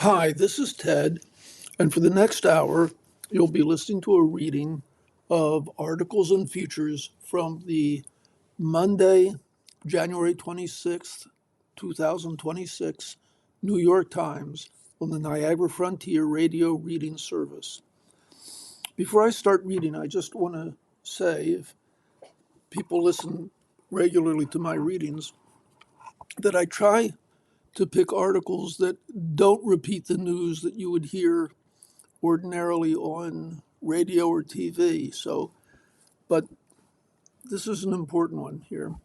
Hi, this is Ted, and for the next hour, you'll be listening to a reading of articles and features from the Monday, January 26th, 2026 New York Times on the Niagara Frontier Radio Reading Service. Before I start reading, I just want to say if people listen regularly to my readings, that I try to pick articles that don't repeat the news that you would hear ordinarily on radio or TV. But this is an important one here.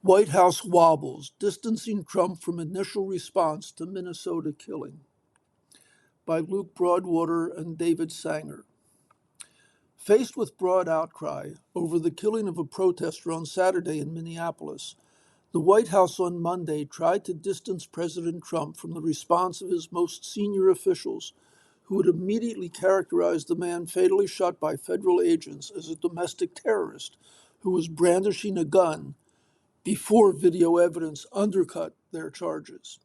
White House wobbles, distancing Trump from initial response to Minnesota killing, by Luke Broadwater and David Sanger. Faced with broad outcry over the killing of a protester on Saturday in Minneapolis, the White House on Monday tried to distance President Trump from the response of his most senior officials, who had immediately characterized the man fatally shot by federal agents as a domestic terrorist who was brandishing a gun before video evidence undercut their charges.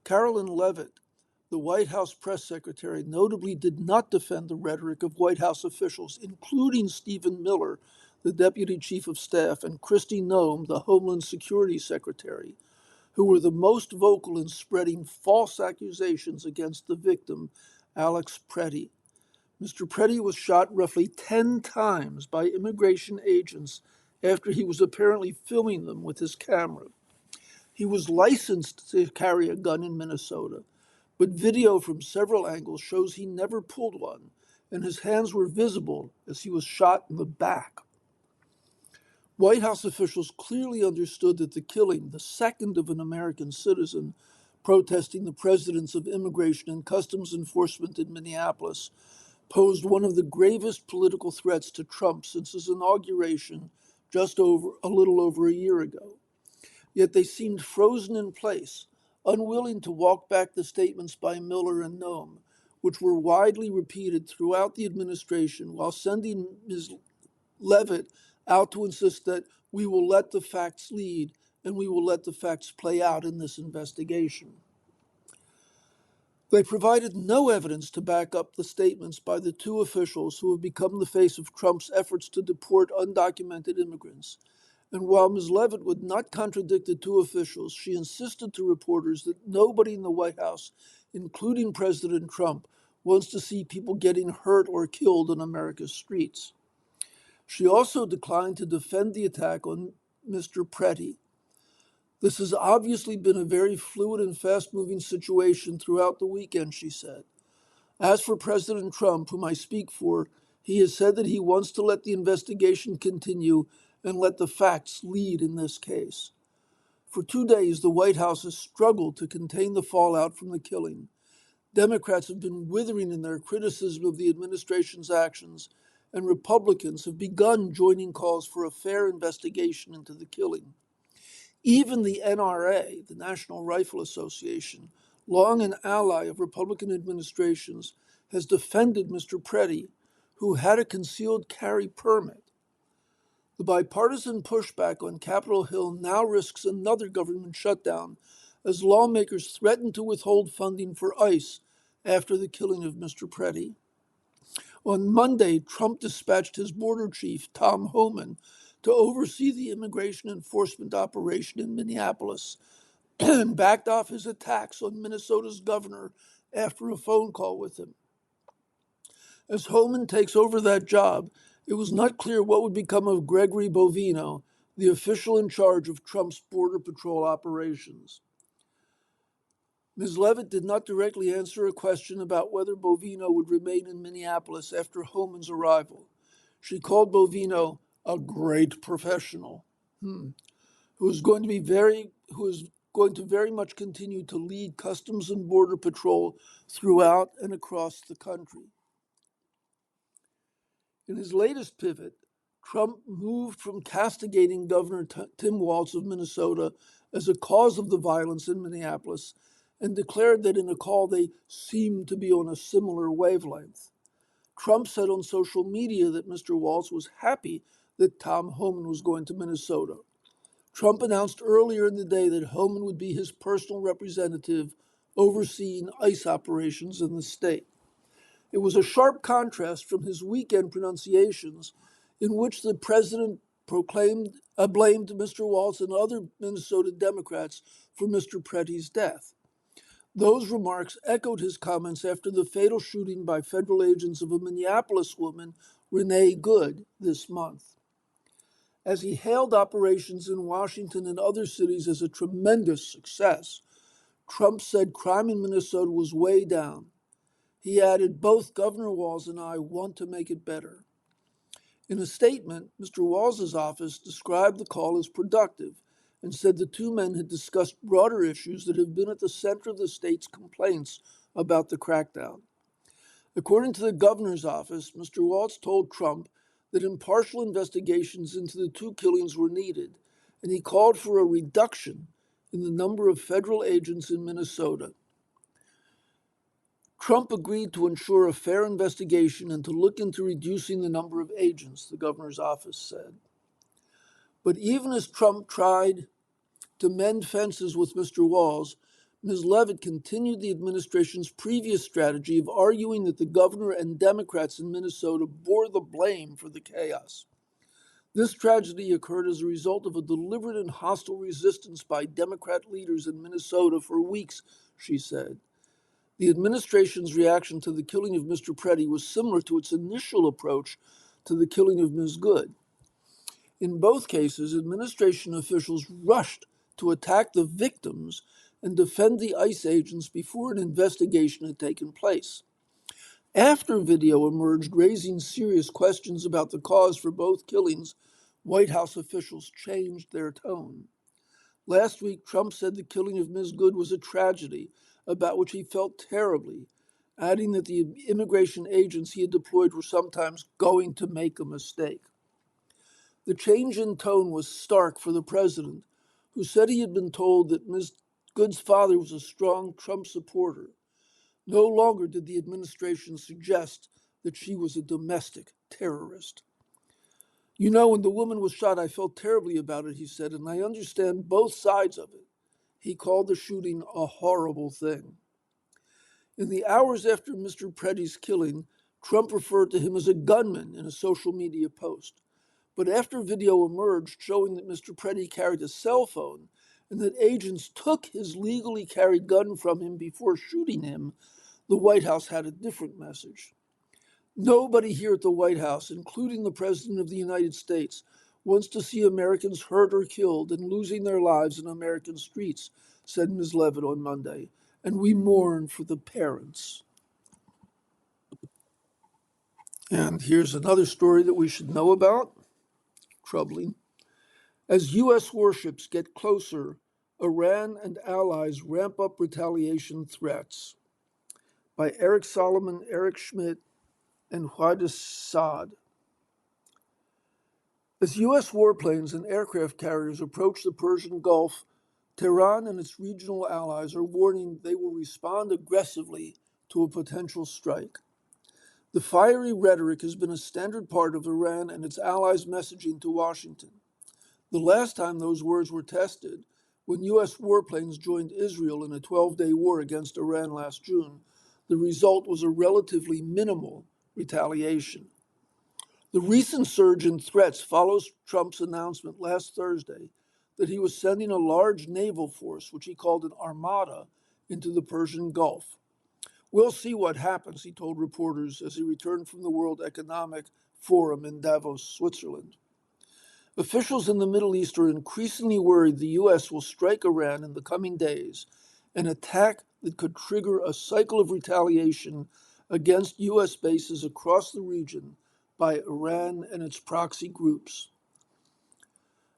Carolyn Leavitt, the White House press secretary, notably did not defend the rhetoric of White House officials, including Stephen Miller, the deputy chief of staff, and Kristi Noem, the Homeland Security secretary, who were the most vocal in spreading false accusations against the victim, Alex Preddy. Mr. Preddy was shot roughly 10 times by immigration agents after he was apparently filming them with his camera. He was licensed to carry a gun in Minnesota, but video from several angles shows he never pulled one, and his hands were visible as he was shot in the back. White House officials clearly understood that the killing, the second of an American citizen protesting the presence of Immigration and Customs Enforcement in Minneapolis, posed one of the gravest political threats to Trump since his inauguration a little over a year ago. Yet they seemed frozen in place, unwilling to walk back the statements by Miller and Noem, which were widely repeated throughout the administration, while sending Ms. Leavitt out to insist that we will let the facts lead and we will let the facts play out in this investigation. They provided no evidence to back up the statements by the two officials who have become the face of Trump's efforts to deport undocumented immigrants. And while Ms. Leavitt would not contradict the two officials, she insisted to reporters that nobody in the White House, including President Trump, wants to see people getting hurt or killed on America's streets. She also declined to defend the attack on Mr. Preddy. This has obviously been a very fluid and fast-moving situation throughout the weekend, she said. As for President Trump, whom I speak for, he has said that he wants to let the investigation continue and let the facts lead in this case. For 2 days, the White House has struggled to contain the fallout from the killing. Democrats have been withering in their criticism of the administration's actions, and Republicans have begun joining calls for a fair investigation into the killing. Even the NRA, the National Rifle Association, long an ally of Republican administrations, has defended Mr. Preddy, who had a concealed carry permit. The bipartisan pushback on Capitol Hill now risks another government shutdown as lawmakers threaten to withhold funding for ICE after the killing of Mr. Preddy. On Monday, Trump dispatched his border chief, Tom Homan, to oversee the immigration enforcement operation in Minneapolis and backed off his attacks on Minnesota's governor after a phone call with him. As Homan takes over that job, it was not clear what would become of Gregory Bovino, the official in charge of Trump's Border Patrol operations. Ms. Leavitt did not directly answer a question about whether Bovino would remain in Minneapolis after Homan's arrival. She called Bovino a great professional, who is going to very much continue to lead Customs and Border Patrol throughout and across the country. In his latest pivot, Trump moved from castigating Governor Tim Walz of Minnesota as a cause of the violence in Minneapolis and declared that in a call they seemed to be on a similar wavelength. Trump said on social media that Mr. Walz was happy that Tom Homan was going to Minnesota. Trump announced earlier in the day that Homan would be his personal representative overseeing ICE operations in the state. It was a sharp contrast from his weekend pronunciations, in which the president blamed Mr. Walz and other Minnesota Democrats for Mr. Preddy's death. Those remarks echoed his comments after the fatal shooting by federal agents of a Minneapolis woman, Renee Good, this month. As he hailed operations in Washington and other cities as a tremendous success, Trump said crime in Minnesota was way down. He added, "Both Governor Walz and I want to make it better." In a statement, Mr. Walz's office described the call as productive and said the two men had discussed broader issues that have been at the center of the state's complaints about the crackdown. According to the governor's office, Mr. Walz told Trump that impartial investigations into the two killings were needed, and he called for a reduction in the number of federal agents in Minnesota. Trump agreed to ensure a fair investigation and to look into reducing the number of agents, the governor's office said. But even as Trump tried to mend fences with Mr. Walz, Ms. Leavitt continued the administration's previous strategy of arguing that the governor and Democrats in Minnesota bore the blame for the chaos. This tragedy occurred as a result of a deliberate and hostile resistance by Democrat leaders in Minnesota for weeks, she said. The administration's reaction to the killing of Mr. Preddy was similar to its initial approach to the killing of Ms. Good. In both cases, administration officials rushed to attack the victims and defend the ICE agents before an investigation had taken place. After video emerged raising serious questions about the cause for both killings, White House officials changed their tone. Last week, Trump said the killing of Ms. Good was a tragedy about which he felt terribly, adding that the immigration agents he had deployed were sometimes going to make a mistake. The change in tone was stark for the president, who said he had been told that Ms. Good's father was a strong Trump supporter. No longer did the administration suggest that she was a domestic terrorist. "You know, when the woman was shot, I felt terribly about it," he said, "and I understand both sides of it." He called the shooting a horrible thing. In the hours after Mr. Preddy's killing, Trump referred to him as a gunman in a social media post. But after video emerged showing that Mr. Preddy carried a cell phone and that agents took his legally carried gun from him before shooting him, the White House had a different message. "Nobody here at the White House, including the President of the United States, wants to see Americans hurt or killed and losing their lives in American streets," said Ms. Leavitt on Monday, "and we mourn for the parents." And here's another story that we should know about. Troubling. As U.S. warships get closer, Iran and allies ramp up retaliation threats. By Eric Solomon, Eric Schmidt, and Huadis Saad. As U.S. warplanes and aircraft carriers approach the Persian Gulf, Tehran and its regional allies are warning they will respond aggressively to a potential strike. The fiery rhetoric has been a standard part of Iran and its allies' messaging to Washington. The last time those words were tested, when U.S. warplanes joined Israel in a 12-day war against Iran last June, the result was a relatively minimal retaliation. The recent surge in threats follows Trump's announcement last Thursday that he was sending a large naval force, which he called an armada, into the Persian Gulf. "We'll see what happens," he told reporters as he returned from the World Economic Forum in Davos, Switzerland. Officials in the Middle East are increasingly worried the U.S. will strike Iran in the coming days, an attack that could trigger a cycle of retaliation against U.S. bases across the region by Iran and its proxy groups.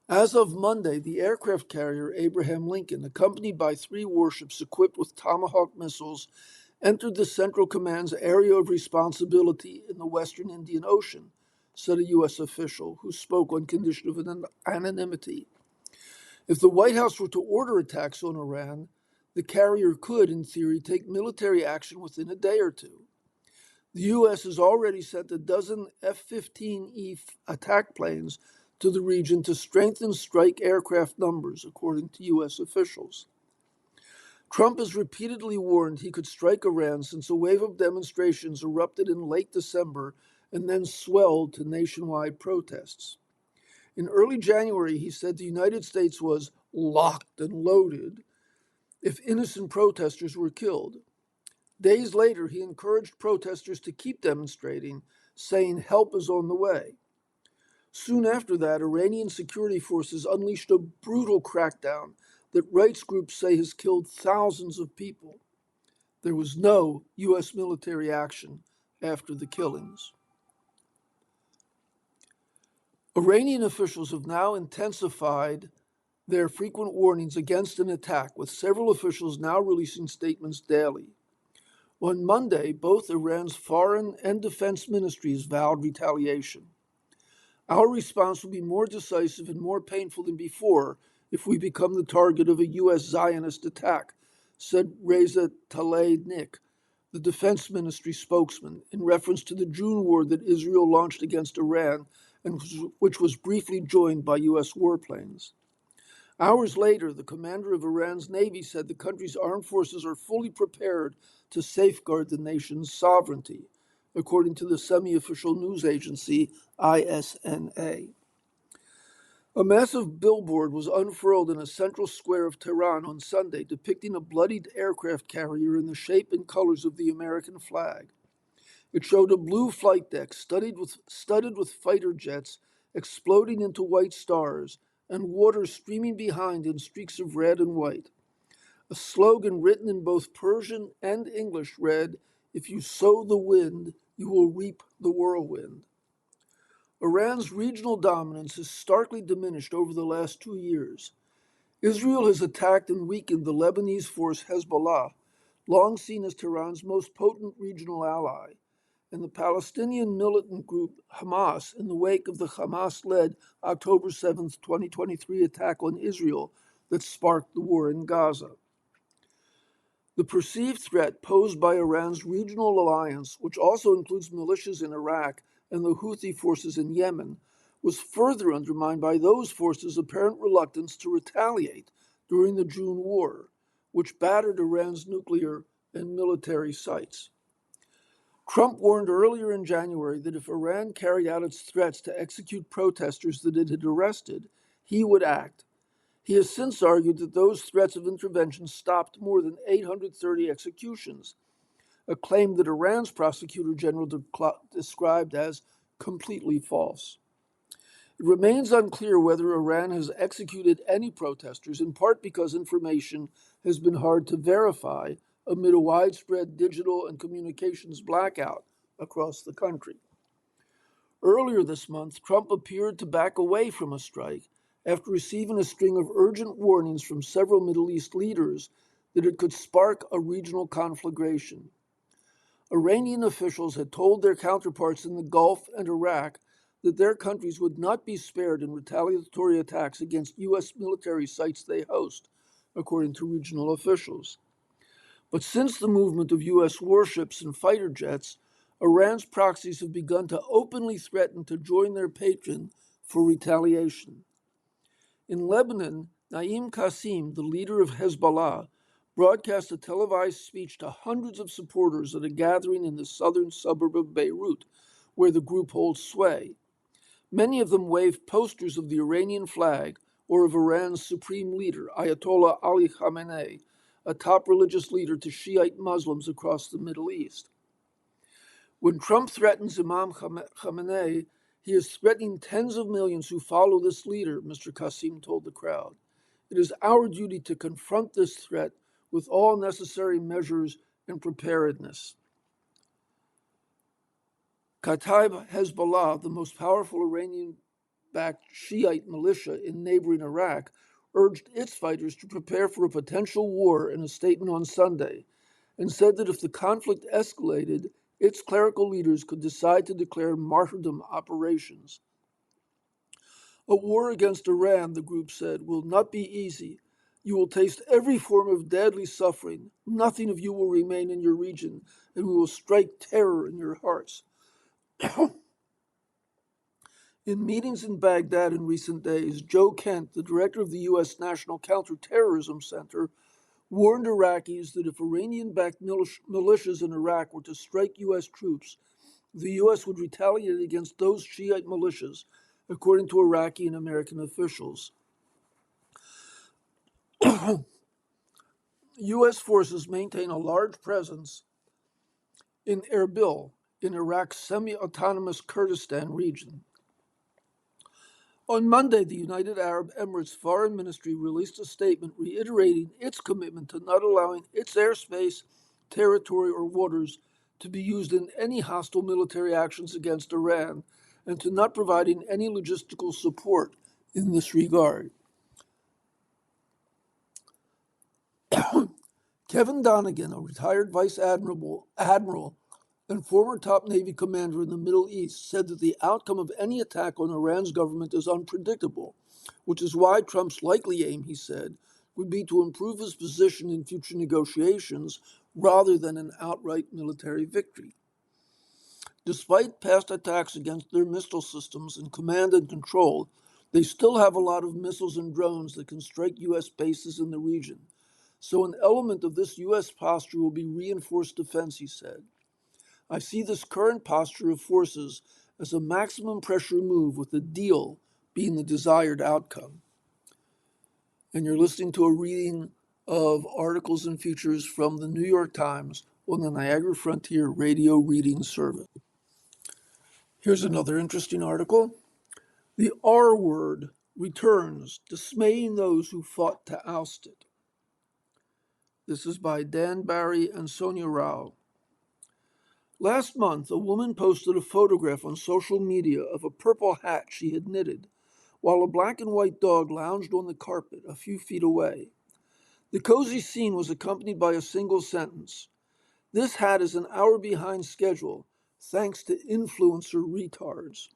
As of Monday, the aircraft carrier Abraham Lincoln, accompanied by 3 warships equipped with Tomahawk missiles, entered the Central Command's area of responsibility in the Western Indian Ocean, said a U.S. official who spoke on condition of anonymity. If the White House were to order attacks on Iran, the carrier could, in theory, take military action within a day or two. The U.S. has already sent a dozen F-15E attack planes to the region to strengthen strike aircraft numbers, according to U.S. officials. Trump has repeatedly warned he could strike Iran since a wave of demonstrations erupted in late December and then swelled to nationwide protests. In early January, he said the United States was locked and loaded if innocent protesters were killed. Days later, he encouraged protesters to keep demonstrating, saying help is on the way. Soon after that, Iranian security forces unleashed a brutal crackdown that rights groups say has killed thousands of people. There was no U.S. military action after the killings. Iranian officials have now intensified their frequent warnings against an attack, with several officials now releasing statements daily. On Monday, both Iran's foreign and defense ministries vowed retaliation. Our response will be more decisive and more painful than before if we become the target of a U.S. Zionist attack, said Reza Tlaibnik, the defense ministry spokesman, in reference to the June war that Israel launched against Iran and which was briefly joined by U.S. warplanes. Hours later, the commander of Iran's Navy said the country's armed forces are fully prepared to safeguard the nation's sovereignty, according to the semi-official news agency ISNA. A massive billboard was unfurled in a central square of Tehran on Sunday, depicting a bloodied aircraft carrier in the shape and colors of the American flag. It showed a blue flight deck studded with fighter jets exploding into white stars and water streaming behind in streaks of red and white. A slogan written in both Persian and English read, "If you sow the wind, you will reap the whirlwind." Iran's regional dominance has starkly diminished over the last 2 years. Israel has attacked and weakened the Lebanese force Hezbollah, long seen as Tehran's most potent regional ally, and the Palestinian militant group Hamas in the wake of the Hamas-led October 7, 2023 attack on Israel that sparked the war in Gaza. The perceived threat posed by Iran's regional alliance, which also includes militias in Iraq and the Houthi forces in Yemen, was further undermined by those forces' apparent reluctance to retaliate during the June war, which battered Iran's nuclear and military sites. Trump warned earlier in January that if Iran carried out its threats to execute protesters that it had arrested, he would act. He has since argued that those threats of intervention stopped more than 830 executions, a claim that Iran's prosecutor general described as completely false. It remains unclear whether Iran has executed any protesters, in part because information has been hard to verify amid a widespread digital and communications blackout across the country. Earlier this month, Trump appeared to back away from a strike after receiving a string of urgent warnings from several Middle East leaders that it could spark a regional conflagration. Iranian officials had told their counterparts in the Gulf and Iraq that their countries would not be spared in retaliatory attacks against U.S. military sites they host, according to regional officials. But since the movement of U.S. warships and fighter jets, Iran's proxies have begun to openly threaten to join their patron for retaliation. In Lebanon, Naim Qassem, the leader of Hezbollah, broadcast a televised speech to hundreds of supporters at a gathering in the southern suburb of Beirut, where the group holds sway. Many of them waved posters of the Iranian flag or of Iran's supreme leader, Ayatollah Ali Khamenei, a top religious leader to Shiite Muslims across the Middle East. When Trump threatens Imam Khamenei, he is threatening tens of millions who follow this leader, Mr. Qassem told the crowd. It is our duty to confront this threat with all necessary measures and preparedness. Kataib Hezbollah, the most powerful Iranian-backed Shiite militia in neighboring Iraq, urged its fighters to prepare for a potential war in a statement on Sunday, and said that if the conflict escalated, its clerical leaders could decide to declare martyrdom operations. A war against Iran, the group said, will not be easy. You will taste every form of deadly suffering. Nothing of you will remain in your region, and we will strike terror in your hearts. In meetings in Baghdad in recent days, Joe Kent, the director of the U.S. National Counterterrorism Center, warned Iraqis that if Iranian-backed militias in Iraq were to strike U.S. troops, the U.S. would retaliate against those Shiite militias, according to Iraqi and American officials. U.S. forces maintain a large presence in Erbil, in Iraq's semi-autonomous Kurdistan region. On Monday, the United Arab Emirates Foreign Ministry released a statement reiterating its commitment to not allowing its airspace, territory, or waters to be used in any hostile military actions against Iran, and to not providing any logistical support in this regard. Kevin Donegan, a retired vice admiral and former top Navy commander in the Middle East, said that the outcome of any attack on Iran's government is unpredictable, which is why Trump's likely aim, he said, would be to improve his position in future negotiations rather than an outright military victory. Despite past attacks against their missile systems and command and control, they still have a lot of missiles and drones that can strike U.S. bases in the region. So an element of this U.S. posture will be reinforced defense, he said. I see this current posture of forces as a maximum pressure move, with the deal being the desired outcome. And you're listening to a reading of articles and features from the New York Times on the Niagara Frontier Radio Reading Service. Here's another interesting article. The R word returns, dismaying those who fought to oust it. This is by Dan Barry and Sonia Rao. Last month, a woman posted a photograph on social media of a purple hat she had knitted, while a black and white dog lounged on the carpet a few feet away. The cozy scene was accompanied by a single sentence. This hat is an hour behind schedule, thanks to influencer retards.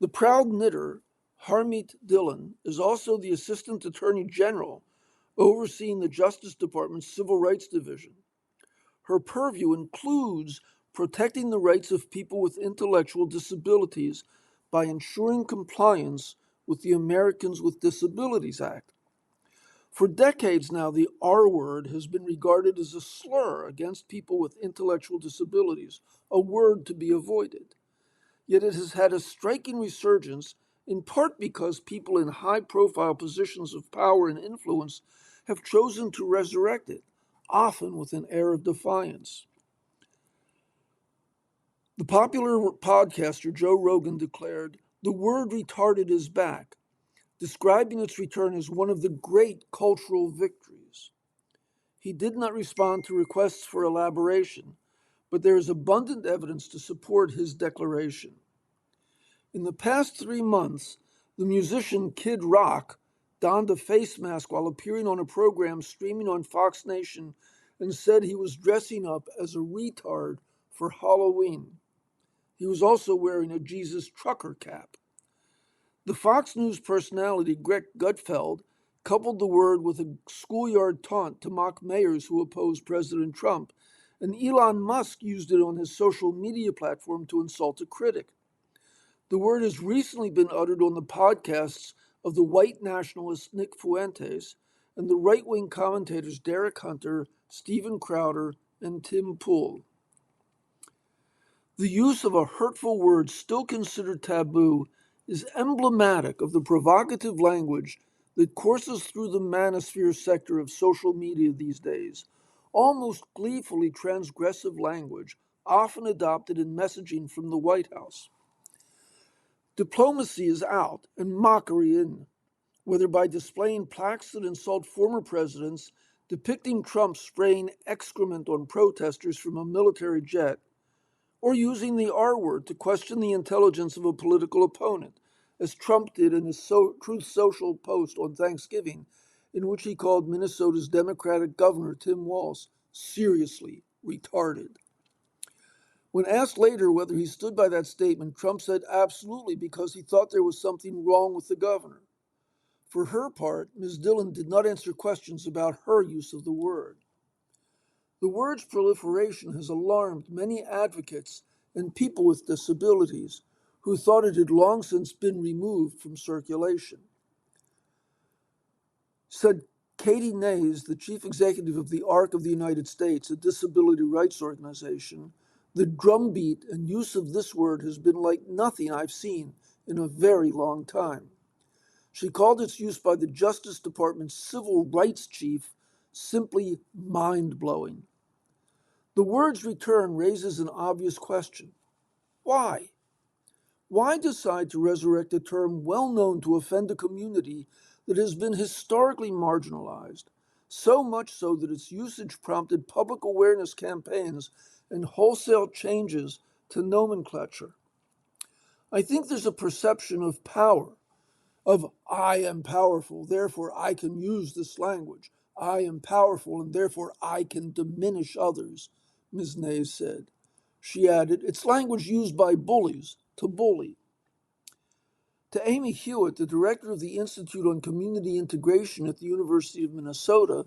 The proud knitter, Harmeet Dillon, is also the Assistant Attorney General overseeing the Justice Department's Civil Rights Division. Her purview includes protecting the rights of people with intellectual disabilities by ensuring compliance with the Americans with Disabilities Act. For decades now, the R word has been regarded as a slur against people with intellectual disabilities, a word to be avoided. Yet it has had a striking resurgence, in part because people in high-profile positions of power and influence have chosen to resurrect it, often with an air of defiance. The popular podcaster Joe Rogan declared, "The word retarded is back," describing its return as one of the great cultural victories. He did not respond to requests for elaboration, but there is abundant evidence to support his declaration. In the past 3 months, the musician Kid Rock donned a face mask while appearing on a program streaming on Fox Nation and said he was dressing up as a retard for Halloween. He was also wearing a Jesus trucker cap. The Fox News personality Greg Gutfeld coupled the word with a schoolyard taunt to mock mayors who oppose President Trump, and Elon Musk used it on his social media platform to insult a critic. The word has recently been uttered on the podcasts of the white nationalist Nick Fuentes and the right-wing commentators Derek Hunter, Steven Crowder, and Tim Pool. The use of a hurtful word still considered taboo is emblematic of the provocative language that courses through the manosphere sector of social media these days, almost gleefully transgressive language, often adopted in messaging from the White House. Diplomacy is out and mockery in, whether by displaying plaques that insult former presidents, depicting Trump spraying excrement on protesters from a military jet, or using the R word to question the intelligence of a political opponent, as Trump did in his Truth Social post on Thanksgiving, in which he called Minnesota's Democratic governor, Tim Walz, seriously retarded. When asked later whether he stood by that statement, Trump said absolutely, because he thought there was something wrong with the governor. For her part, Ms. Dillon did not answer questions about her use of the word. The word's proliferation has alarmed many advocates and people with disabilities who thought it had long since been removed from circulation. Said Katie Nays, the chief executive of the ARC of the United States, a disability rights organization, the drumbeat and use of this word has been like nothing I've seen in a very long time. She called its use by the Justice Department's civil rights chief simply mind-blowing. The word's return raises an obvious question. Why? Why decide to resurrect a term well known to offend a community that has been historically marginalized, so much so that its usage prompted public awareness campaigns and wholesale changes to nomenclature? I think there's a perception of power, of I am powerful, therefore I can use this language. I am powerful and therefore I can diminish others, Ms. Nays said. She added, it's language used by bullies to bully. To Amy Hewitt, the director of the Institute on Community Integration at the University of Minnesota,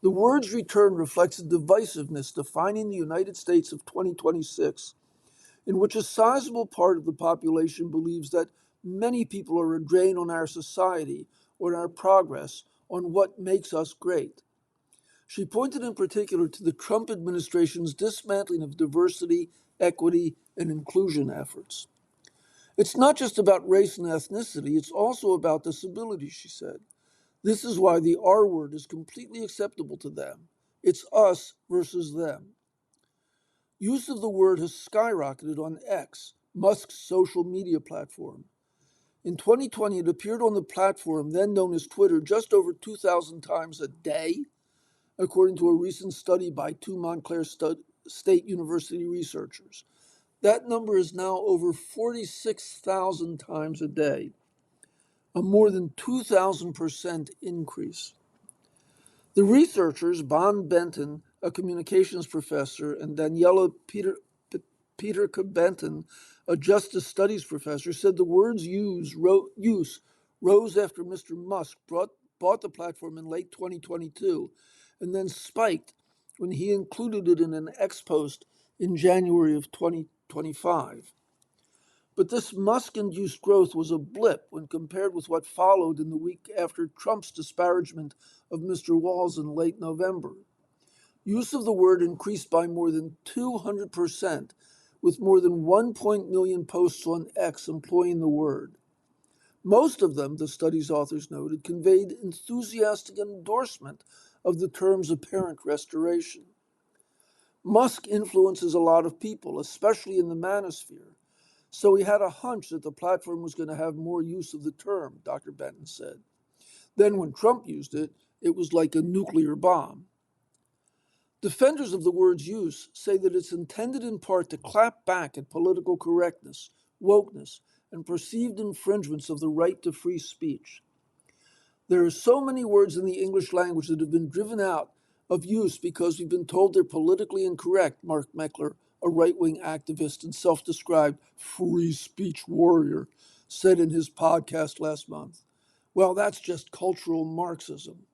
the word's return reflects a divisiveness defining the United States of 2026, in which a sizable part of the population believes that many people are a drain on our society, on our progress, on what makes us great. She pointed in particular to the Trump administration's dismantling of diversity, equity, and inclusion efforts. It's not just about race and ethnicity, it's also about disability, she said. This is why the R word is completely acceptable to them. It's us versus them. Use of the word has skyrocketed on X, Musk's social media platform. In 2020, it appeared on the platform, then known as Twitter, just over 2,000 times a day, according to a recent study by two Montclair State University researchers. That number is now over 46,000 times a day, a more than 2,000% increase. The researchers, Bon Benton, a communications professor, and Daniela Peterka-Benton, a justice studies professor, said the word's use rose after Mr. Musk bought the platform in late 2022 and then spiked when he included it in an X post in January of 2025. But this Musk-induced growth was a blip when compared with what followed in the week after Trump's disparagement of Mr. Walz in late November. Use of the word increased by more than 200%, with more than 1 million posts on X employing the word. Most of them, the study's authors noted, conveyed enthusiastic endorsement of the term's apparent restoration. Musk influences a lot of people, especially in the manosphere, so he had a hunch that the platform was going to have more use of the term, Dr. Benton said. Then when Trump used it, it was like a nuclear bomb. Defenders of the word's use say that it's intended in part to clap back at political correctness, wokeness, and perceived infringements of the right to free speech. There are so many words in the English language that have been driven out of use because we've been told they're politically incorrect, Mark Meckler, a right-wing activist and self-described free speech warrior, said in his podcast last month. Well, that's just cultural Marxism.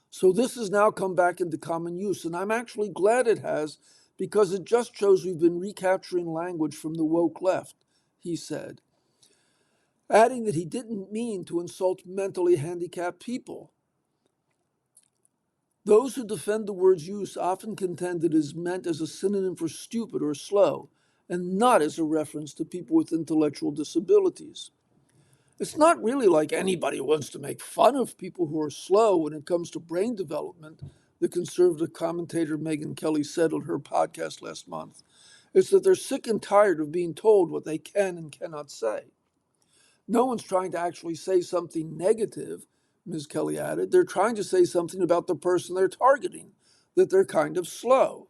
So this has now come back into common use, and I'm actually glad it has, because it just shows we've been recapturing language from the woke left, he said, adding that he didn't mean to insult mentally handicapped people. Those who defend the word's use often contend it is meant as a synonym for stupid or slow, and not as a reference to people with intellectual disabilities. It's not really like anybody wants to make fun of people who are slow when it comes to brain development, the conservative commentator Megyn Kelly said on her podcast last month. It's that they're sick and tired of being told what they can and cannot say. No one's trying to actually say something negative, Ms. Kelly added. They're trying to say something about the person they're targeting, that they're kind of slow.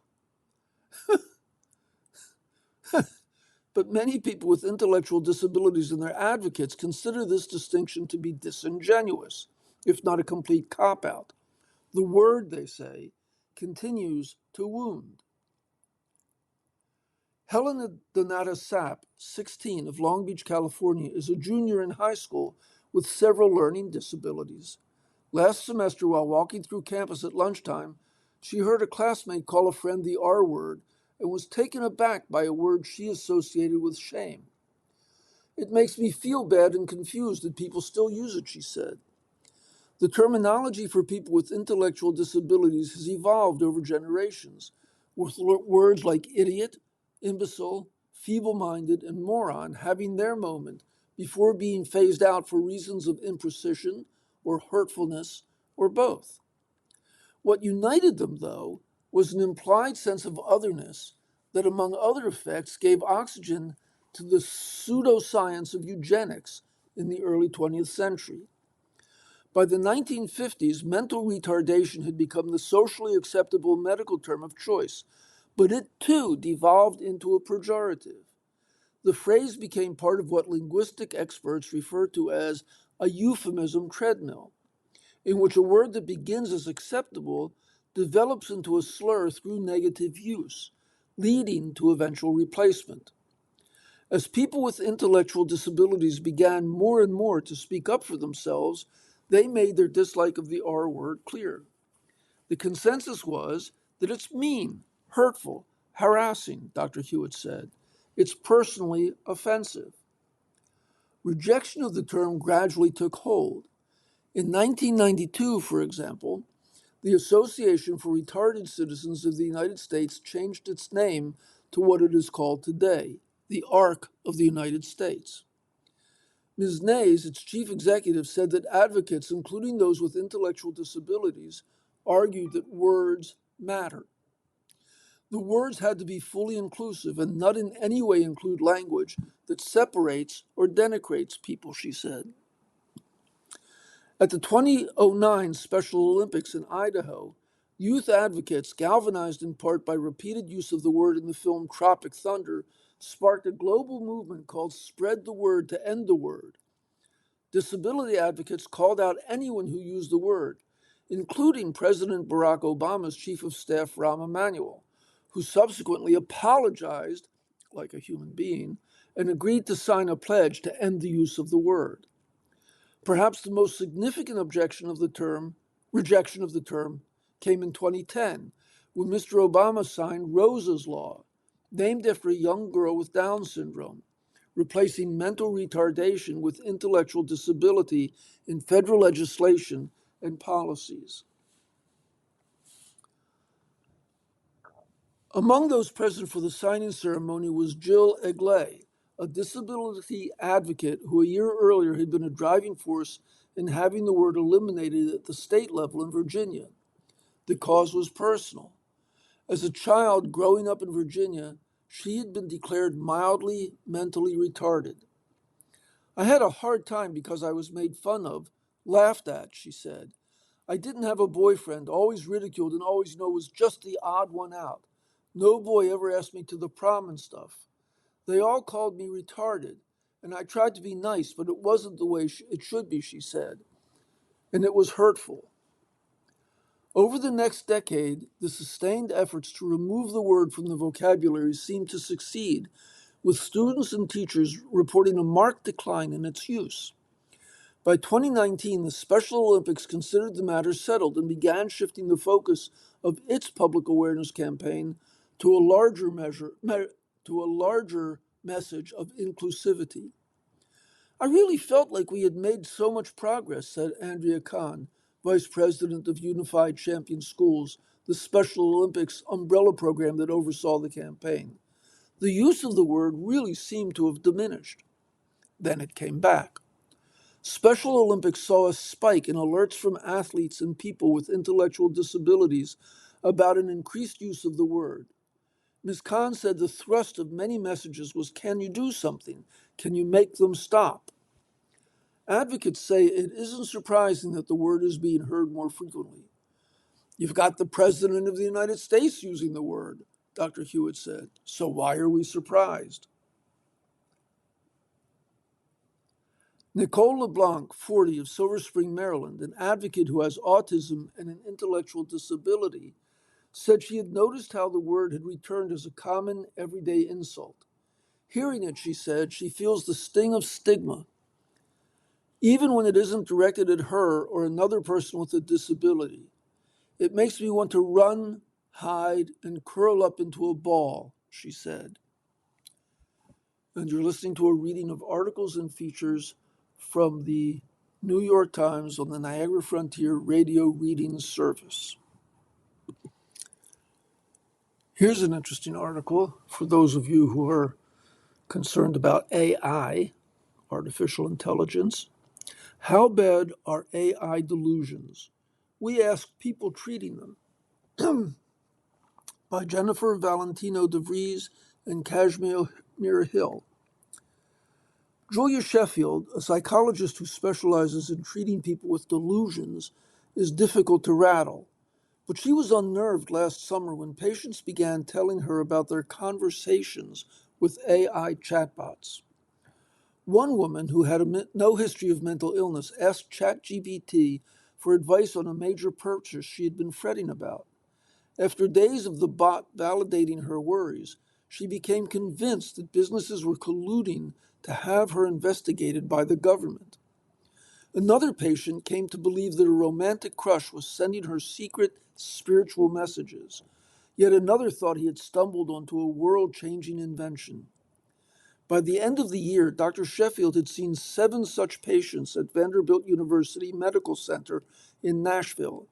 But many people with intellectual disabilities and their advocates consider this distinction to be disingenuous, if not a complete cop-out. The word, they say, continues to wound. Helena Donata Sapp, 16, of Long Beach, California, is a junior in high school with several learning disabilities. Last semester, while walking through campus at lunchtime, she heard a classmate call a friend the R word and was taken aback by a word she associated with shame. It makes me feel bad and confused that people still use it, she said. The terminology for people with intellectual disabilities has evolved over generations, with words like idiot, imbecile, feeble-minded, and moron having their moment before being phased out for reasons of imprecision or hurtfulness or both. What united them, though, was an implied sense of otherness that, among other effects, gave oxygen to the pseudoscience of eugenics in the early 20th century. By the 1950s, mental retardation had become the socially acceptable medical term of choice, but it too devolved into a pejorative. The phrase became part of what linguistic experts refer to as a euphemism treadmill, in which a word that begins as acceptable develops into a slur through negative use, leading to eventual replacement. As people with intellectual disabilities began more and more to speak up for themselves, they made their dislike of the R word clear. The consensus was that it's mean, hurtful, harassing, Dr. Hewitt said. It's personally offensive. Rejection of the term gradually took hold. In 1992, for example, the Association for Retarded Citizens of the United States changed its name to what it is called today, the ARC of the United States. Ms. Nays, its chief executive, said that advocates, including those with intellectual disabilities, argued that words matter. The words had to be fully inclusive and not in any way include language that separates or denigrates people, she said. At the 2009 Special Olympics in Idaho, youth advocates, galvanized in part by repeated use of the word in the film Tropic Thunder, sparked a global movement called Spread the Word to End the Word. Disability advocates called out anyone who used the word, including President Barack Obama's chief of staff, Rahm Emanuel, who subsequently apologized, like a human being, and agreed to sign a pledge to end the use of the word. Perhaps the most significant rejection of the term came in 2010, when Mr. Obama signed Rosa's Law, named after a young girl with Down syndrome, replacing mental retardation with intellectual disability in federal legislation and policies. Among those present for the signing ceremony was Jill Egley, a disability advocate who a year earlier had been a driving force in having the word eliminated at the state level in Virginia. The cause was personal. As a child growing up in Virginia, she had been declared mildly mentally retarded. I had a hard time because I was made fun of, laughed at, she said. I didn't have a boyfriend, always ridiculed and always was just the odd one out. No boy ever asked me to the prom and stuff. They all called me retarded, and I tried to be nice, but it wasn't the way it should be, she said, and it was hurtful. Over the next decade, the sustained efforts to remove the word from the vocabulary seemed to succeed, with students and teachers reporting a marked decline in its use. By 2019, the Special Olympics considered the matter settled and began shifting the focus of its public awareness campaign to a larger message of inclusivity. I really felt like we had made so much progress, said Andrea Kahn, Vice President of Unified Champion Schools, the Special Olympics umbrella program that oversaw the campaign. The use of the word really seemed to have diminished. Then it came back. Special Olympics saw a spike in alerts from athletes and people with intellectual disabilities about an increased use of the word. Ms. Kahn said the thrust of many messages was, can you do something? Can you make them stop? Advocates say it isn't surprising that the word is being heard more frequently. You've got the President of the United States using the word, Dr. Hewitt said. So why are we surprised? Nicole LeBlanc, 40, of Silver Spring, Maryland, an advocate who has autism and an intellectual disability, said she had noticed how the word had returned as a common, everyday insult. Hearing it, she said, she feels the sting of stigma, even when it isn't directed at her or another person with a disability. It makes me want to run, hide, and curl up into a ball, she said. And you're listening to a reading of articles and features from the New York Times on the Niagara Frontier Radio Reading Service. Here's an interesting article for those of you who are concerned about AI, artificial intelligence. How bad are AI delusions? We ask people treating them. By Jennifer Valentino DeVries and Kashmir Hill. Julia Sheffield, a psychologist who specializes in treating people with delusions, is difficult to rattle, but she was unnerved last summer when patients began telling her about their conversations with AI chatbots. One woman who had no history of mental illness asked ChatGPT for advice on a major purchase she had been fretting about. After days of the bot validating her worries, she became convinced that businesses were colluding to have her investigated by the government. Another patient came to believe that a romantic crush was sending her secret spiritual messages. Yet another thought he had stumbled onto a world-changing invention. By the end of the year, Dr. Sheffield had seen 7 such patients at Vanderbilt University Medical Center in Nashville.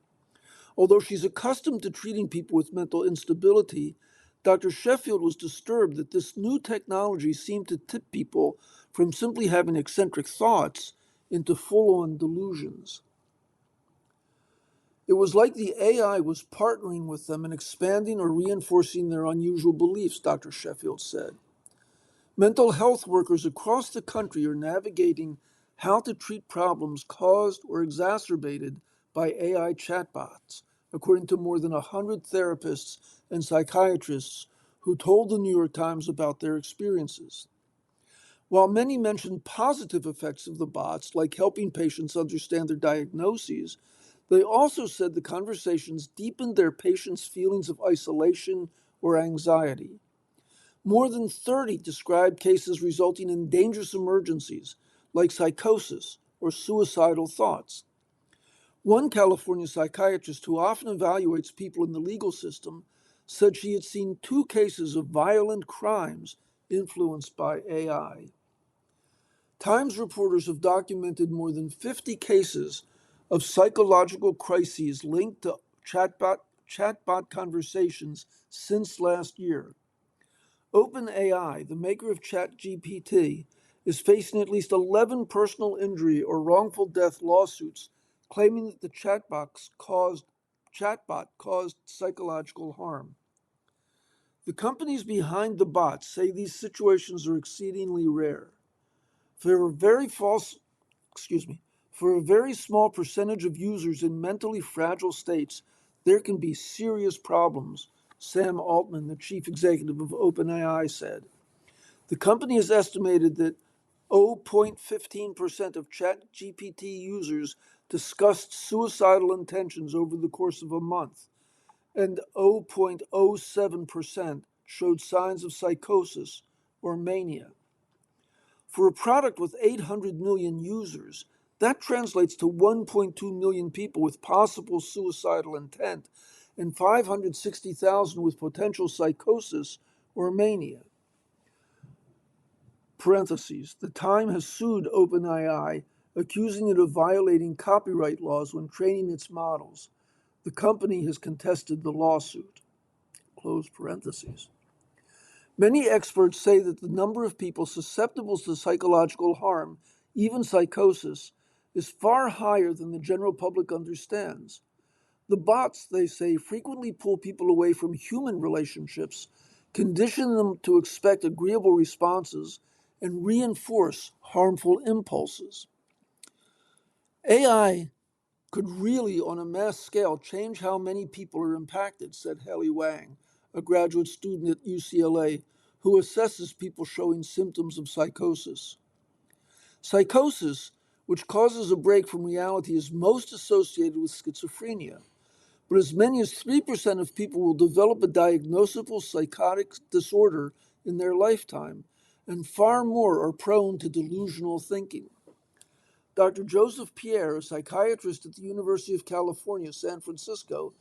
Although she's accustomed to treating people with mental instability, Dr. Sheffield was disturbed that this new technology seemed to tip people from simply having eccentric thoughts into full-on delusions. It was like the AI was partnering with them and expanding or reinforcing their unusual beliefs, Dr. Sheffield said. Mental health workers across the country are navigating how to treat problems caused or exacerbated by AI chatbots, according to more than 100 therapists and psychiatrists who told the New York Times about their experiences. While many mentioned positive effects of the bots, like helping patients understand their diagnoses, they also said the conversations deepened their patients' feelings of isolation or anxiety. More than 30 described cases resulting in dangerous emergencies, like psychosis or suicidal thoughts. One California psychiatrist who often evaluates people in the legal system said she had seen 2 cases of violent crimes influenced by AI. Times reporters have documented more than 50 cases of psychological crises linked to chatbot conversations since last year. OpenAI, the maker of ChatGPT, is facing at least 11 personal injury or wrongful death lawsuits claiming that the chatbot caused psychological harm. The companies behind the bots say these situations are exceedingly rare. For a very small percentage of users in mentally fragile states, there can be serious problems, Sam Altman, the chief executive of OpenAI, said. The company has estimated that 0.15% of ChatGPT users discussed suicidal intentions over the course of a month, and 0.07% showed signs of psychosis or mania. For a product with 800 million users, that translates to 1.2 million people with possible suicidal intent and 560,000 with potential psychosis or mania. Parentheses, the Time has sued OpenAI, accusing it of violating copyright laws when training its models. The company has contested the lawsuit. Close parentheses. Many experts say that the number of people susceptible to psychological harm, even psychosis, is far higher than the general public understands. The bots, they say, frequently pull people away from human relationships, condition them to expect agreeable responses, and reinforce harmful impulses. AI could really, on a mass scale, change how many people are impacted, said Haley Wang, a graduate student at UCLA who assesses people showing symptoms of psychosis. Psychosis, which causes a break from reality, is most associated with schizophrenia, but as many as 3% of people will develop a diagnosable psychotic disorder in their lifetime, and far more are prone to delusional thinking. Dr. Joseph Pierre, a psychiatrist at the University of California, San Francisco,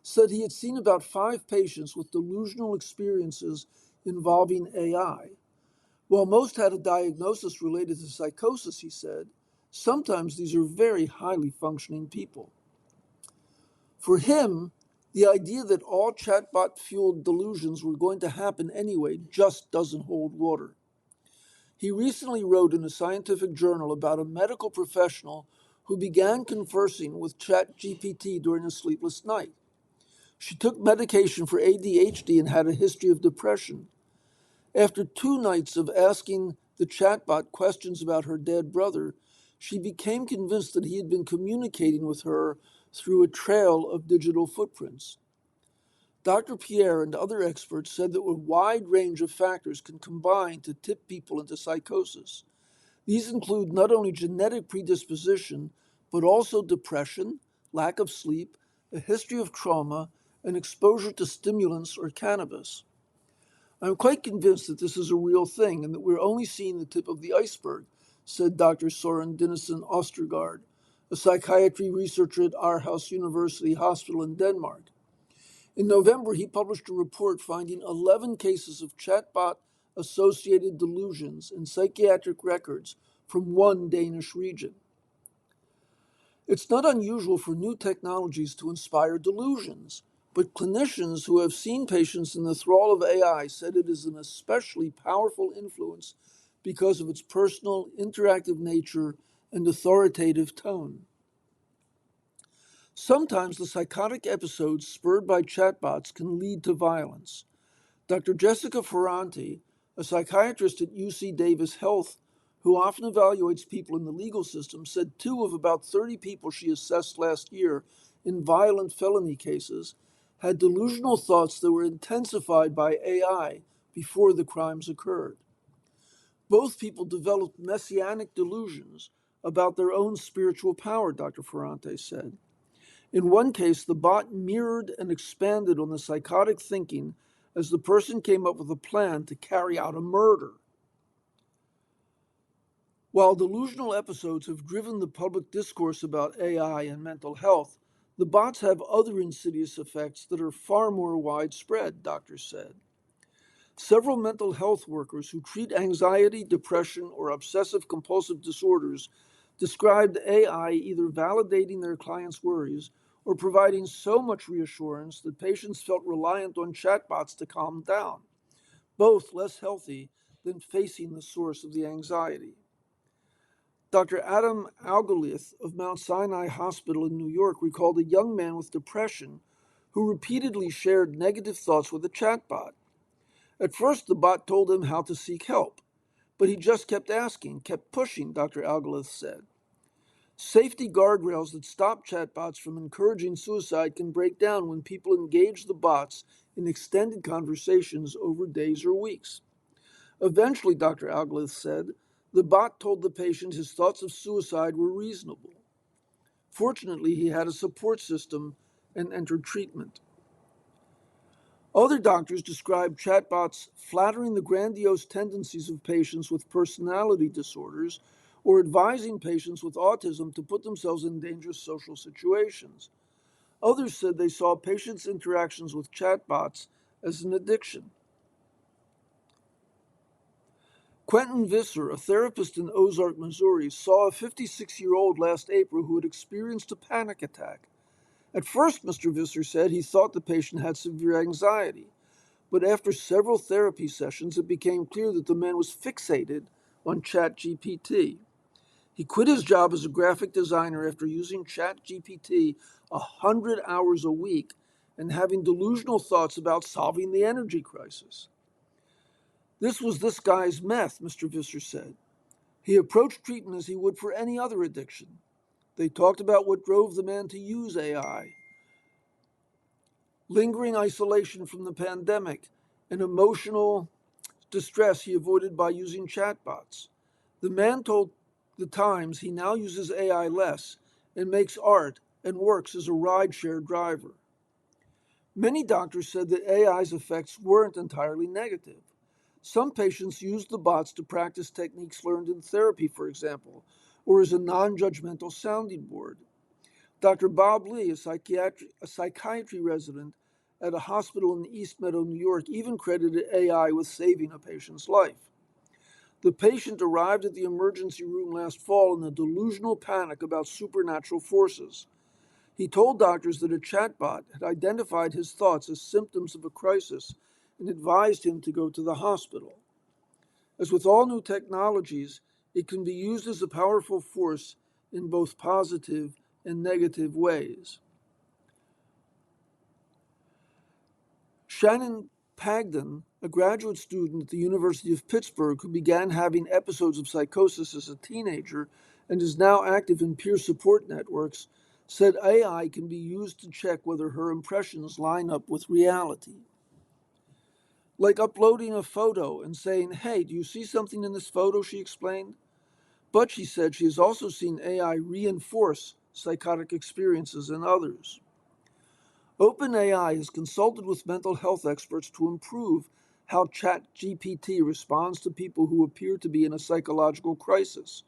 said he had seen about 5 patients with delusional experiences involving AI. While most had a diagnosis related to psychosis, he said, Sometimes these are very highly functioning people. For him, the idea that all chatbot-fueled delusions were going to happen anyway just doesn't hold water. He recently wrote in a scientific journal about a medical professional who began conversing with ChatGPT during a sleepless night. She took medication for ADHD and had a history of depression. After 2 nights of asking the chatbot questions about her dead brother, she became convinced that he had been communicating with her through a trail of digital footprints. Dr. Pierre and other experts said that a wide range of factors can combine to tip people into psychosis. These include not only genetic predisposition, but also depression, lack of sleep, a history of trauma, and exposure to stimulants or cannabis. I'm quite convinced that this is a real thing and that we're only seeing the tip of the iceberg, said Dr. Soren Dinesen Ostergaard, a psychiatry researcher at Aarhus University Hospital in Denmark. In November, he published a report finding 11 cases of chatbot-associated delusions in psychiatric records from one Danish region. It's not unusual for new technologies to inspire delusions, but clinicians who have seen patients in the thrall of AI said it is an especially powerful influence because of its personal, interactive nature and authoritative tone. Sometimes the psychotic episodes spurred by chatbots can lead to violence. Dr. Jessica Ferranti, a psychiatrist at UC Davis Health, who often evaluates people in the legal system, said 2 of about 30 people she assessed last year in violent felony cases had delusional thoughts that were intensified by AI before the crimes occurred. Both people developed messianic delusions about their own spiritual power, Dr. Ferranti said. In one case, the bot mirrored and expanded on the psychotic thinking as the person came up with a plan to carry out a murder. While delusional episodes have driven the public discourse about AI and mental health, the bots have other insidious effects that are far more widespread, doctors said. Several mental health workers who treat anxiety, depression, or obsessive-compulsive disorders described AI either validating their clients' worries or providing so much reassurance that patients felt reliant on chatbots to calm down, both less healthy than facing the source of the anxiety. Dr. Adam Algalith of Mount Sinai Hospital in New York recalled a young man with depression who repeatedly shared negative thoughts with a chatbot. At first, the bot told him how to seek help, but he just kept asking, kept pushing, Dr. Algalith said. Safety guardrails that stop chatbots from encouraging suicide can break down when people engage the bots in extended conversations over days or weeks. Eventually, Dr. Algalith said, the bot told the patient his thoughts of suicide were reasonable. Fortunately, he had a support system and entered treatment. Other doctors described chatbots flattering the grandiose tendencies of patients with personality disorders or advising patients with autism to put themselves in dangerous social situations. Others said they saw patients' interactions with chatbots as an addiction. Quentin Visser, a therapist in Ozark, Missouri, saw a 56-year-old last April who had experienced a panic attack. At first, Mr. Visser said he thought the patient had severe anxiety, but after several therapy sessions, it became clear that the man was fixated on ChatGPT. He quit his job as a graphic designer after using ChatGPT 100 hours a week and having delusional thoughts about solving the energy crisis. This was this guy's meth, Mr. Visser said. He approached treatment as he would for any other addiction. They talked about what drove the man to use AI: lingering isolation from the pandemic and emotional distress he avoided by using chatbots. The man told the Times he now uses AI less and makes art and works as a rideshare driver. Many doctors said that AI's effects weren't entirely negative. Some patients used the bots to practice techniques learned in therapy, for example, or as a non-judgmental sounding board. Dr. Bob Lee, a psychiatry resident at a hospital in East Meadow, New York, even credited AI with saving a patient's life. The patient arrived at the emergency room last fall in a delusional panic about supernatural forces. He told doctors that a chatbot had identified his thoughts as symptoms of a crisis and advised him to go to the hospital. As with all new technologies, it can be used as a powerful force in both positive and negative ways. Shannon Pagden, a graduate student at the University of Pittsburgh who began having episodes of psychosis as a teenager and is now active in peer support networks, said AI can be used to check whether her impressions line up with reality. Like uploading a photo and saying, "Hey, do you see something in this photo?" she explained. But she said she has also seen AI reinforce psychotic experiences in others. OpenAI has consulted with mental health experts to improve how ChatGPT responds to people who appear to be in a psychological crisis.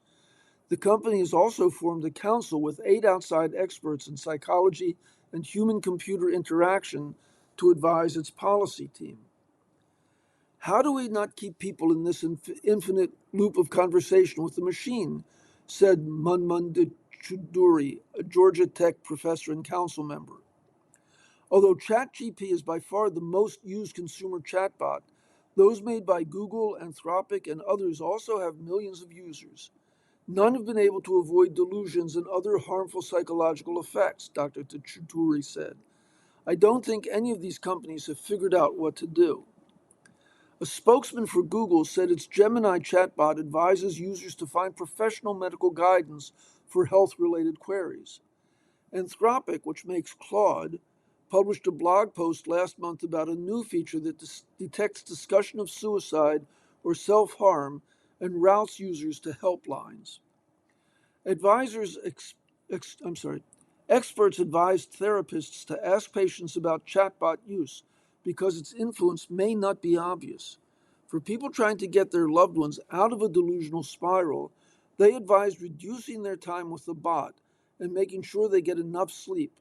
The company has also formed a council with 8 outside experts in psychology and human-computer interaction to advise its policy team. How do we not keep people in this infinite loop of conversation with the machine? Said Manmund Chuduri, a Georgia Tech professor and council member. Although ChatGPT is by far the most used consumer chatbot, those made by Google, Anthropic, and others also have millions of users. None have been able to avoid delusions and other harmful psychological effects, Dr. Chuduri said. I don't think any of these companies have figured out what to do. A spokesman for Google said its Gemini chatbot advises users to find professional medical guidance for health-related queries. Anthropic, which makes Claude, published a blog post last month about a new feature that detects discussion of suicide or self-harm and routes users to helplines. Experts advised therapists to ask patients about chatbot use because its influence may not be obvious. For people trying to get their loved ones out of a delusional spiral, they advised reducing their time with the bot and making sure they get enough sleep.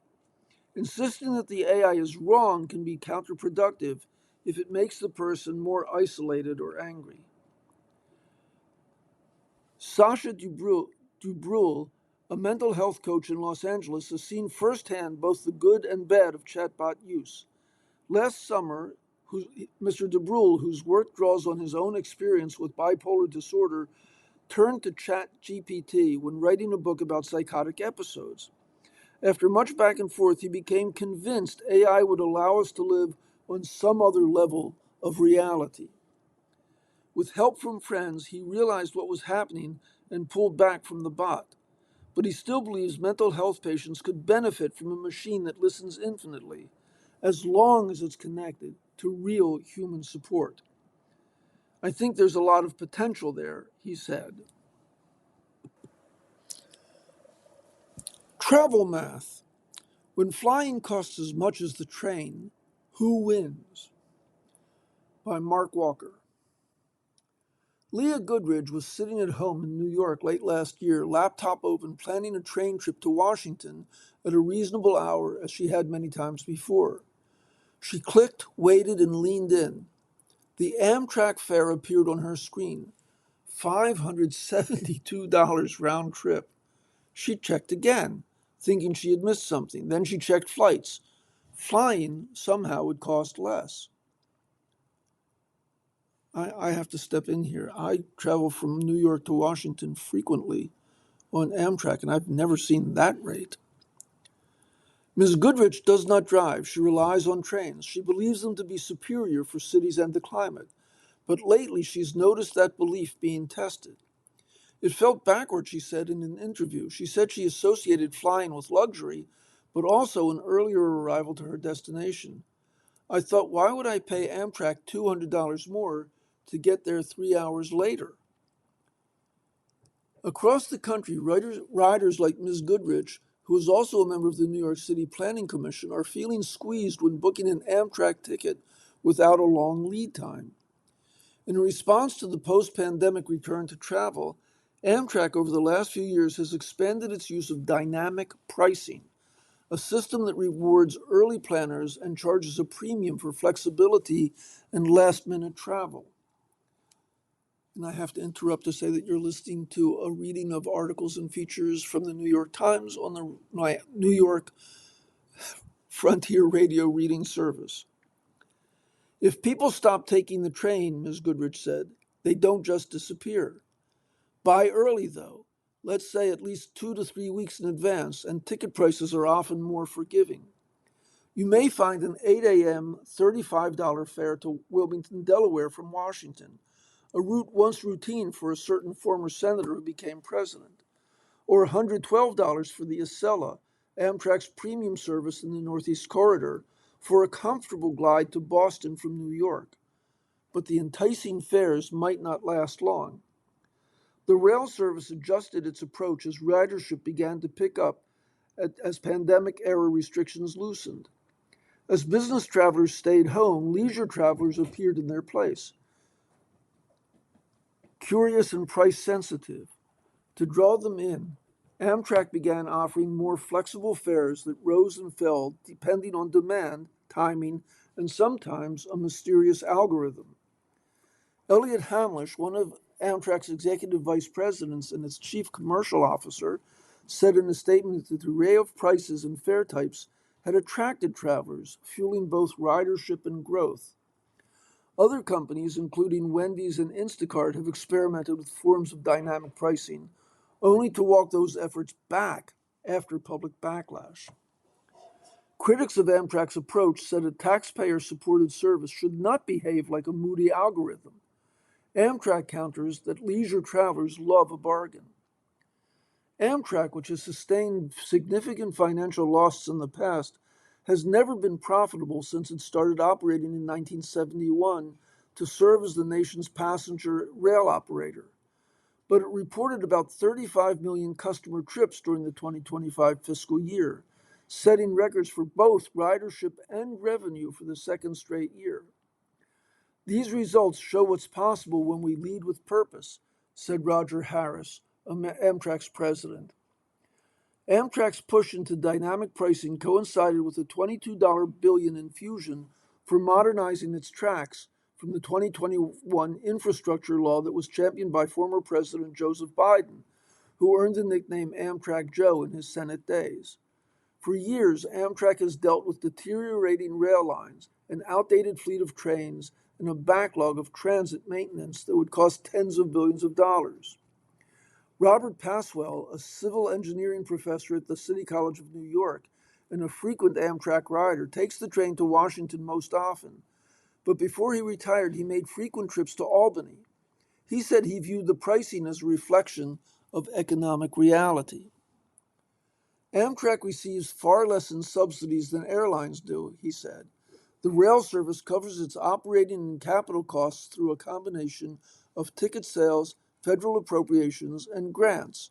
Insisting that the AI is wrong can be counterproductive if it makes the person more isolated or angry. Sasha Dubrul, a mental health coach in Los Angeles, has seen firsthand both the good and bad of chatbot use. Last summer, Mr. Dubrul, whose work draws on his own experience with bipolar disorder, turned to ChatGPT when writing a book about psychotic episodes. After much back and forth, he became convinced AI would allow us to live on some other level of reality. With help from friends, he realized what was happening and pulled back from the bot. But he still believes mental health patients could benefit from a machine that listens infinitely, as long as it's connected to real human support. I think there's a lot of potential there, he said. Travel math. When flying costs as much as the train, who wins? By Mark Walker. Leah Goodridge was sitting at home in New York late last year, laptop open, planning a train trip to Washington at a reasonable hour as she had many times before. She clicked, waited, and leaned in. The Amtrak fare appeared on her screen, $572 round trip. She checked again, thinking she had missed something. Then she checked flights. Flying somehow would cost less. I have to step in here. I travel from New York to Washington frequently on Amtrak, and I've never seen that rate. Ms. Goodrich does not drive. She relies on trains. She believes them to be superior for cities and the climate. But lately, she's noticed that belief being tested. It felt backward, she said in an interview. She said she associated flying with luxury, but also an earlier arrival to her destination. I thought, why would I pay Amtrak $200 more to get there 3 hours later? Across the country, riders like Ms. Goodrich, who is also a member of the New York City Planning Commission, are feeling squeezed when booking an Amtrak ticket without a long lead time. In response to the post-pandemic return to travel, Amtrak over the last few years has expanded its use of dynamic pricing, a system that rewards early planners and charges a premium for flexibility and last-minute travel. And I have to interrupt to say that you're listening to a reading of articles and features from the New York Times on the New York Frontier Radio Reading Service. If people stop taking the train, Ms. Goodrich said, they don't just disappear. Buy early, though. Let's say at least 2 to 3 weeks in advance, and ticket prices are often more forgiving. You may find an 8 a.m. $35 fare to Wilmington, Delaware from Washington, a route once routine for a certain former senator who became president, or $112 for the Acela, Amtrak's premium service in the Northeast Corridor, for a comfortable glide to Boston from New York. But the enticing fares might not last long. The rail service adjusted its approach as ridership began to pick up as pandemic-era restrictions loosened. As business travelers stayed home, leisure travelers appeared in their place. Curious and price-sensitive, to draw them in, Amtrak began offering more flexible fares that rose and fell depending on demand, timing, and sometimes a mysterious algorithm. Elliot Hamlisch, one of Amtrak's executive vice presidents and its chief commercial officer, said in a statement that the array of prices and fare types had attracted travelers, fueling both ridership and growth. Other companies, including Wendy's and Instacart, have experimented with forms of dynamic pricing, only to walk those efforts back after public backlash. Critics of Amtrak's approach said a taxpayer-supported service should not behave like a moody algorithm. Amtrak counters that leisure travelers love a bargain. Amtrak, which has sustained significant financial losses in the past, has never been profitable since it started operating in 1971 to serve as the nation's passenger rail operator. But it reported about 35 million customer trips during the 2025 fiscal year, setting records for both ridership and revenue for the second straight year. These results show what's possible when we lead with purpose, said Roger Harris, Amtrak's president. Amtrak's push into dynamic pricing coincided with a $22 billion infusion for modernizing its tracks from the 2021 infrastructure law that was championed by former President Joseph Biden, who earned the nickname Amtrak Joe in his Senate days. For years, Amtrak has dealt with deteriorating rail lines, an outdated fleet of trains, and a backlog of transit maintenance that would cost tens of billions of dollars. Robert Passwell, a civil engineering professor at the City College of New York and a frequent Amtrak rider, takes the train to Washington most often. But before he retired, he made frequent trips to Albany. He said he viewed the pricing as a reflection of economic reality. Amtrak receives far less in subsidies than airlines do, he said. The rail service covers its operating and capital costs through a combination of ticket sales, federal appropriations, and grants.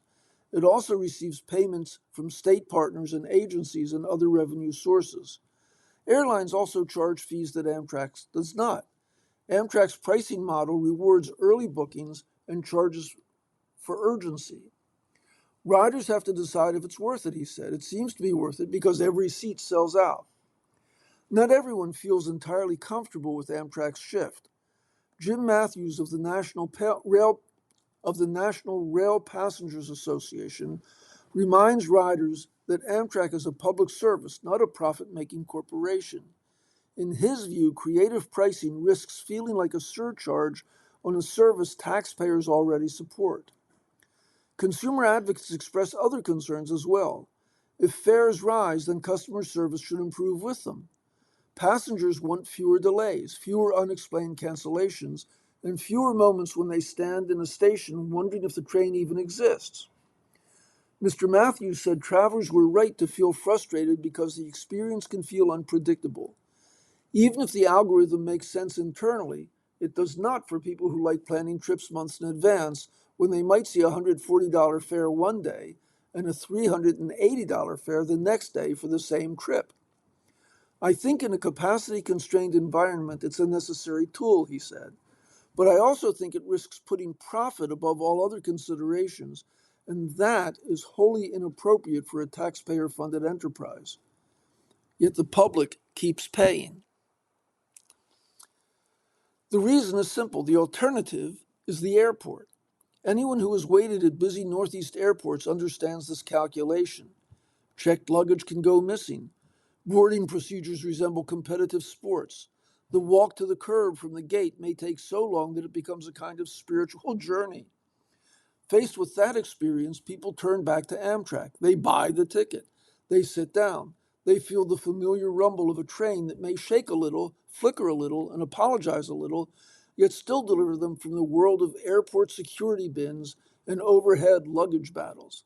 It also receives payments from state partners and agencies and other revenue sources. Airlines also charge fees that Amtrak does not. Amtrak's pricing model rewards early bookings and charges for urgency. Riders have to decide if it's worth it, he said. It seems to be worth it because every seat sells out. Not everyone feels entirely comfortable with Amtrak's shift. Jim Matthews of the National Rail Passengers Association reminds riders that Amtrak is a public service, not a profit-making corporation. In his view, creative pricing risks feeling like a surcharge on a service taxpayers already support. Consumer advocates express other concerns as well. If fares rise, then customer service should improve with them. Passengers want fewer delays, fewer unexplained cancellations, and fewer moments when they stand in a station wondering if the train even exists. Mr. Matthews said travelers were right to feel frustrated because the experience can feel unpredictable. Even if the algorithm makes sense internally, it does not for people who like planning trips months in advance when they might see a $140 fare one day and a $380 fare the next day for the same trip. I think in a capacity-constrained environment, it's a necessary tool, he said. But I also think it risks putting profit above all other considerations, and that is wholly inappropriate for a taxpayer-funded enterprise. Yet the public keeps paying. The reason is simple. The alternative is the airport. Anyone who has waited at busy Northeast airports understands this calculation. Checked luggage can go missing. Boarding procedures resemble competitive sports. The walk to the curb from the gate may take so long that it becomes a kind of spiritual journey. Faced with that experience, people turn back to Amtrak. They buy the ticket. They sit down. They feel the familiar rumble of a train that may shake a little, flicker a little, and apologize a little, yet still deliver them from the world of airport security bins and overhead luggage battles.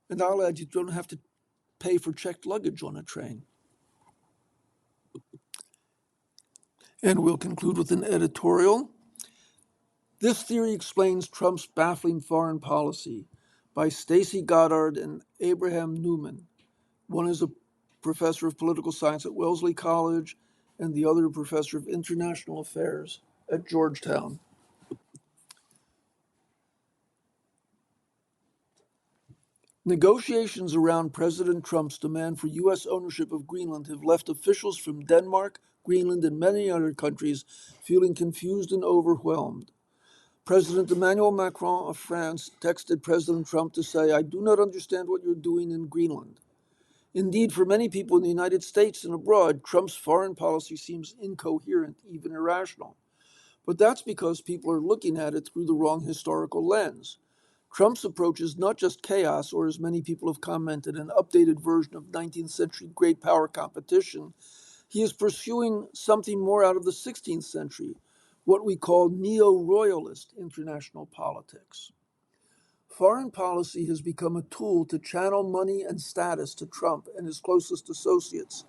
And I'll add, you don't have to pay for checked luggage on a train. And we'll conclude with an editorial. This theory explains Trump's baffling foreign policy by Stacy Goddard and Abraham Newman. One is a professor of political science at Wellesley College, and the other a professor of international affairs at Georgetown. Negotiations around President Trump's demand for U.S. ownership of Greenland have left officials from Denmark, Greenland, and many other countries feeling confused and overwhelmed. President Emmanuel Macron of France texted President Trump to say, "I do not understand what you're doing in Greenland." Indeed, for many people in the United States and abroad, Trump's foreign policy seems incoherent, even irrational. But that's because people are looking at it through the wrong historical lens. Trump's approach is not just chaos, or as many people have commented, an updated version of 19th century great power competition. He is pursuing something more out of the 16th century, what we call neo-royalist international politics. Foreign policy has become a tool to channel money and status to Trump and his closest associates.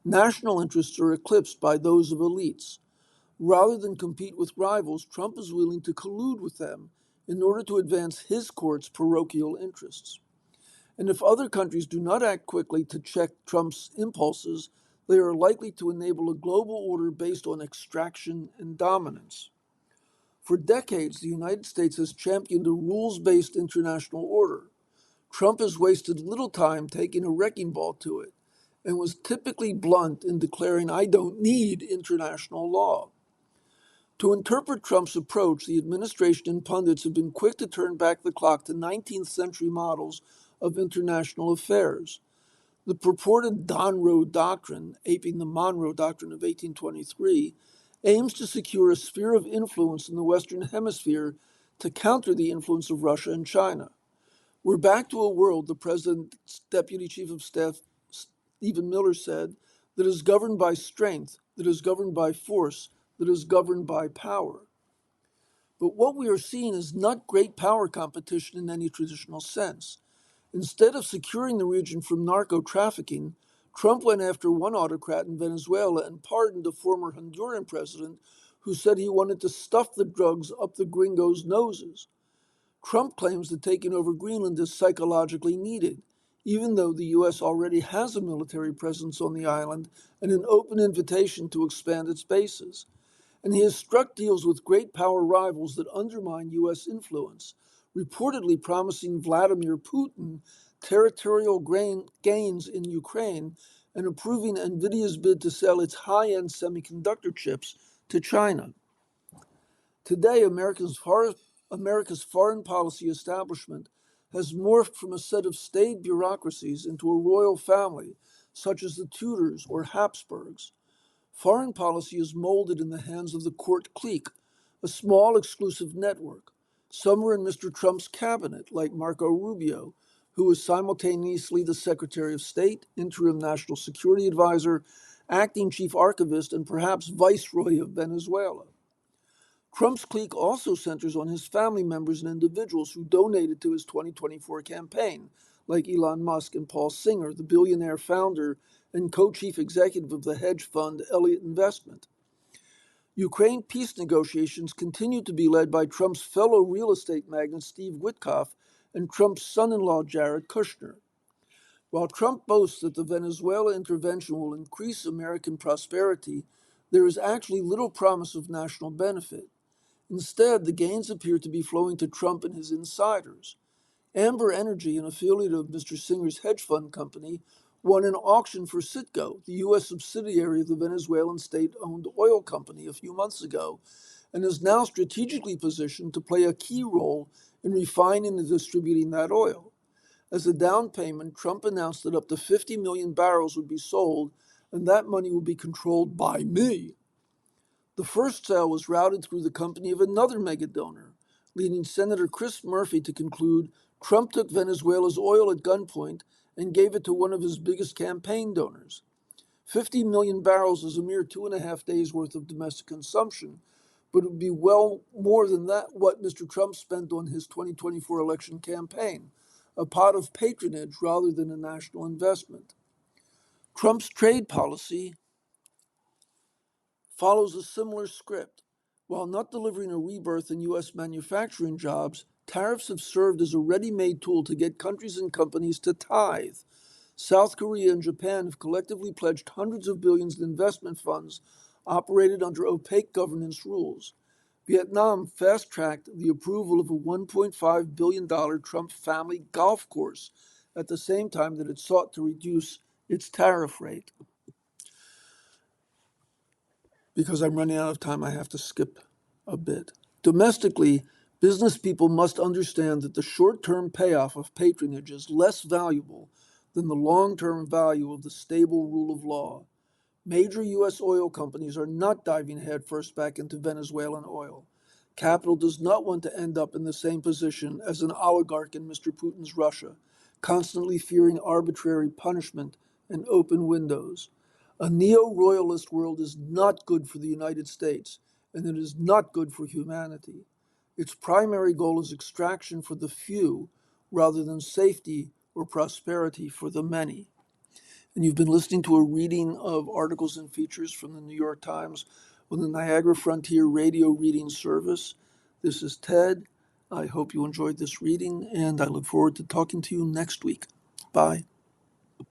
National interests are eclipsed by those of elites. Rather than compete with rivals, Trump is willing to collude with them in order to advance his court's parochial interests. And if other countries do not act quickly to check Trump's impulses, they are likely to enable a global order based on extraction and dominance. For decades, the United States has championed a rules-based international order. Trump has wasted little time taking a wrecking ball to it and was typically blunt in declaring, "I don't need international law." To interpret Trump's approach, the administration and pundits have been quick to turn back the clock to 19th century models of international affairs. The purported Monroe Doctrine, aping the Monroe Doctrine of 1823, aims to secure a sphere of influence in the Western Hemisphere to counter the influence of Russia and China. We're back to a world, the President's Deputy Chief of Staff, Stephen Miller, said, that is governed by strength, that is governed by force, that is governed by power. But what we are seeing is not great power competition in any traditional sense. Instead of securing the region from narco-trafficking, Trump went after one autocrat in Venezuela and pardoned a former Honduran president who said he wanted to stuff the drugs up the gringos' noses. Trump claims that taking over Greenland is psychologically needed, even though the U.S. already has a military presence on the island and an open invitation to expand its bases. And he has struck deals with great power rivals that undermine U.S. influence, reportedly promising Vladimir Putin territorial gains in Ukraine and approving NVIDIA's bid to sell its high-end semiconductor chips to China. Today, America's foreign policy establishment has morphed from a set of staid bureaucracies into a royal family, such as the Tudors or Habsburgs. Foreign policy is molded in the hands of the court clique, a small exclusive network. Some are in Mr. Trump's cabinet, like Marco Rubio, who was simultaneously the Secretary of State, interim National Security Advisor, acting chief archivist, and perhaps viceroy of Venezuela. Trump's clique also centers on his family members and individuals who donated to his 2024 campaign, like Elon Musk and Paul Singer, the billionaire founder and co-chief executive of the hedge fund Elliott Investment. Ukraine peace negotiations continue to be led by Trump's fellow real estate magnate Steve Witkoff and Trump's son-in-law Jared Kushner. While Trump boasts that the Venezuela intervention will increase American prosperity, there is actually little promise of national benefit. Instead, the gains appear to be flowing to Trump and his insiders. Amber Energy, an affiliate of Mr. Singer's hedge fund company, won an auction for Citgo, the U.S. subsidiary of the Venezuelan state-owned oil company, a few months ago, and is now strategically positioned to play a key role in refining and distributing that oil. As a down payment, Trump announced that up to 50 million barrels would be sold, and that money will be controlled by me. The first sale was routed through the company of another mega donor, leading Senator Chris Murphy to conclude Trump took Venezuela's oil at gunpoint and gave it to one of his biggest campaign donors. 50 million barrels is a mere 2.5 days worth of domestic consumption, but it would be well more than that what Mr. Trump spent on his 2024 election campaign, a pot of patronage rather than a national investment. Trump's trade policy follows a similar script. While not delivering a rebirth in U.S. manufacturing jobs, tariffs have served as a ready-made tool to get countries and companies to tithe. South Korea and Japan have collectively pledged hundreds of billions in investment funds operated under opaque governance rules. Vietnam fast-tracked the approval of a $1.5 billion Trump family golf course at the same time that it sought to reduce its tariff rate. Because I'm running out of time, I have to skip a bit. Domestically, business people must understand that the short-term payoff of patronage is less valuable than the long-term value of the stable rule of law. Major U.S. oil companies are not diving headfirst back into Venezuelan oil. Capital does not want to end up in the same position as an oligarch in Mr. Putin's Russia, constantly fearing arbitrary punishment and open windows. A neo-royalist world is not good for the United States, and it is not good for humanity. Its primary goal is extraction for the few rather than safety or prosperity for the many. And you've been listening to a reading of articles and features from the New York Times on the Niagara Frontier Radio Reading Service. This is Ted. I hope you enjoyed this reading, and I look forward to talking to you next week. Bye.